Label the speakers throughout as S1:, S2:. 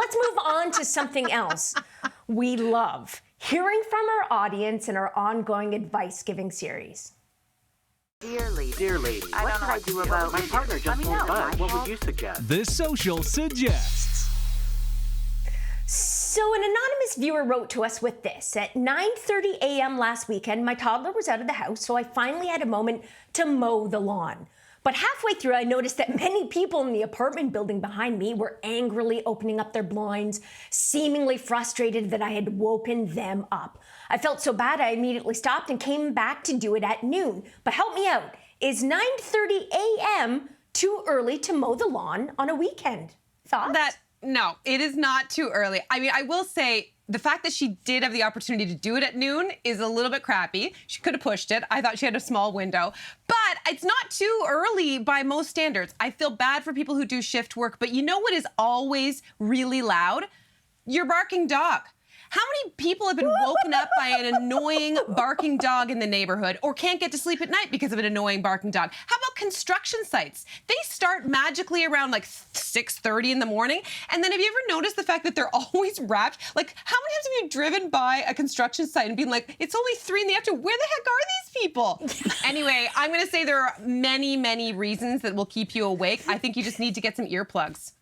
S1: let's move on to something else we love. Hearing from our audience in our ongoing advice-giving series.
S2: Dear lady, what can I do about
S3: my partner just won't budge? What would you suggest?
S4: The Social suggests.
S1: So an anonymous viewer wrote to us with this. At 9:30 a.m. last weekend, my toddler was out of the house, so I finally had a moment to mow the lawn. But halfway through, I noticed that many people in the apartment building behind me were angrily opening up their blinds, seemingly frustrated that I had woken them up. I felt so bad, I immediately stopped and came back to do it at noon. But help me out. Is 9:30 a.m. too early to mow the lawn on a weekend? Thoughts?
S5: No, it is not too early. I mean, I will say the fact that she did have the opportunity to do it at noon is a little bit crappy. She could have pushed it. I thought she had a small window. But it's not too early by most standards. I feel bad for people who do shift work, but you know what is always really loud? Your barking dog. How many people have been woken up by an annoying barking dog in the neighborhood or can't get to sleep at night because of an annoying barking dog? How about construction sites? They start magically around like 6:30 in the morning. And then have you ever noticed the fact that they're always wrapped? Like, how many times have you driven by a construction site and been like, it's only 3 in the afternoon. Where the heck are these people? Anyway, I'm going to say there are many, many reasons that will keep you awake. I think you just need to get some earplugs.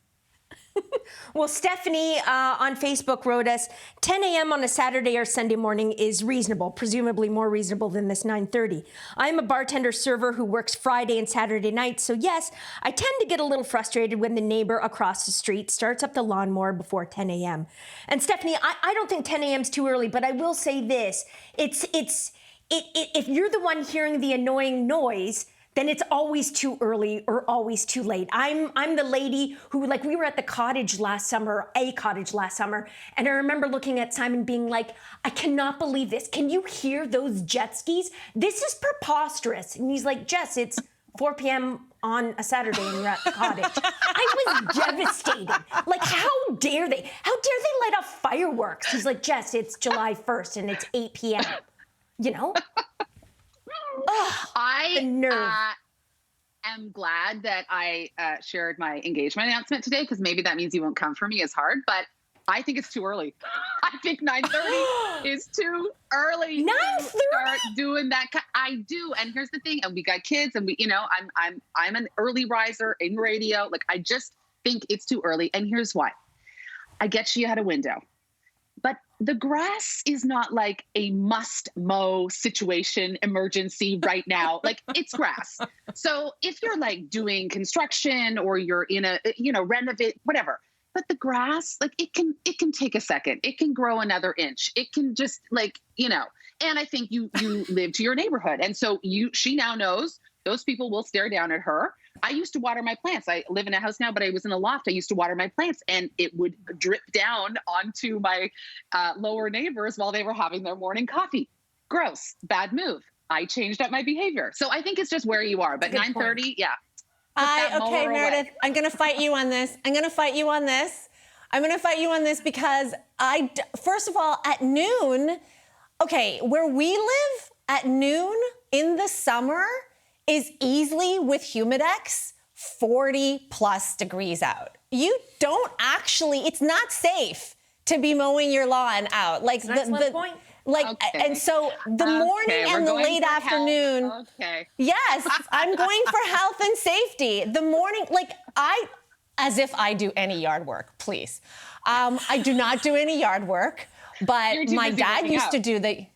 S1: Well, Stephanie on Facebook wrote us, 10 a.m. on a Saturday or Sunday morning is reasonable, presumably more reasonable than this 9:30. I'm a bartender server who works Friday and Saturday nights, so yes, I tend to get a little frustrated when the neighbor across the street starts up the lawnmower before 10 a.m. And Stephanie, I don't think 10 a.m. is too early, but I will say this, if you're the one hearing the annoying noise, then it's always too early or always too late. I'm the lady who, like, we were at the cottage last summer, and I remember looking at Simon being like, I cannot believe this. Can you hear those jet skis? This is preposterous. And he's like, Jess, it's 4 p.m. on a Saturday and you're at the cottage. I was devastated. Like, how dare they? How dare they light off fireworks? He's like, Jess, it's July 1st and it's 8 p.m. You know?
S6: I
S1: the nerve.
S6: am glad that I shared my engagement announcement today, because maybe that means you won't come for me as hard, but I think it's too early. I think 9:30 is too early
S1: 9:30?
S6: to start doing that. I do. And here's the thing. And we got kids and we, I'm an early riser in radio. Like, I just think it's too early. And here's why. I get you had a window. But the grass is not like a must mow situation emergency right now. Like, it's grass. So if you're like doing construction or you're in a, renovate, whatever, but the grass, like, it can take a second. It can grow another inch. It can just and I think you live to your neighborhood. And so she now knows those people will stare down at her. I used to water my plants. I live in a house now, but I was in a loft. I used to water my plants and it would drip down onto my lower neighbors while they were having their morning coffee. Gross, bad move. I changed up my behavior. So I think it's just where you are. But 9:30, yeah.
S7: Okay, Meredith, I'm going to fight you on this. Because first of all, at noon, okay, where we live at noon in the summer is easily, with Humidex, 40 plus degrees out. You don't actually, it's not safe to be mowing your lawn out. Like
S1: point.
S7: Like, okay. And so the morning and the late afternoon.
S6: Health. Okay.
S7: Yes, I'm going for health and safety. The morning, as if I do any yard work, please. I do not do any yard work, but my dad used to do the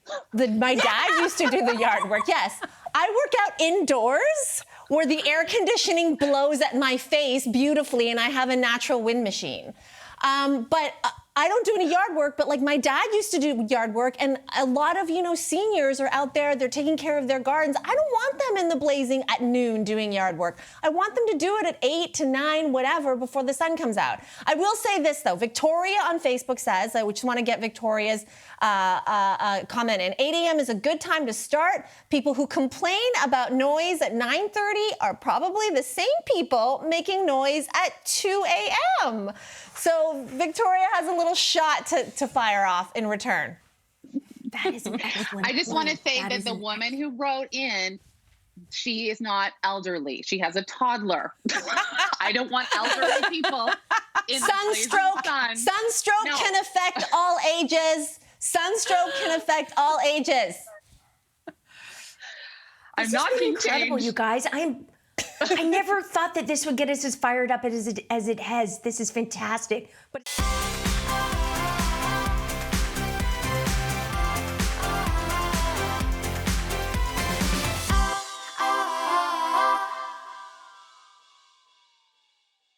S7: yard work. Yes, I work out indoors where the air conditioning blows at my face beautifully, and I have a natural wind machine. But I don't do any yard work, but like my dad used to do yard work, and a lot of, seniors are out there, they're taking care of their gardens. I don't want them in the blazing at noon doing yard work. I want them to do it at 8 to 9, whatever, before the sun comes out. I will say this, though. Victoria on Facebook says, I just want to get Victoria's comment in. 8 a.m. is a good time to start. People who complain about noise at 9:30 are probably the same people making noise at 2 a.m. So Victoria has a little shot to fire off in return.
S1: That is an excellent
S6: I just want to say
S1: that
S6: the woman who wrote in, she is not elderly. She has a toddler. I don't want elderly people in
S7: sunstroke affect all ages. Sunstroke can affect all ages.
S6: I'm
S1: This
S6: not
S1: has been
S6: being
S1: incredible,
S6: changed.
S1: you guys. I never thought that this would get us as fired up as it has. This is fantastic. But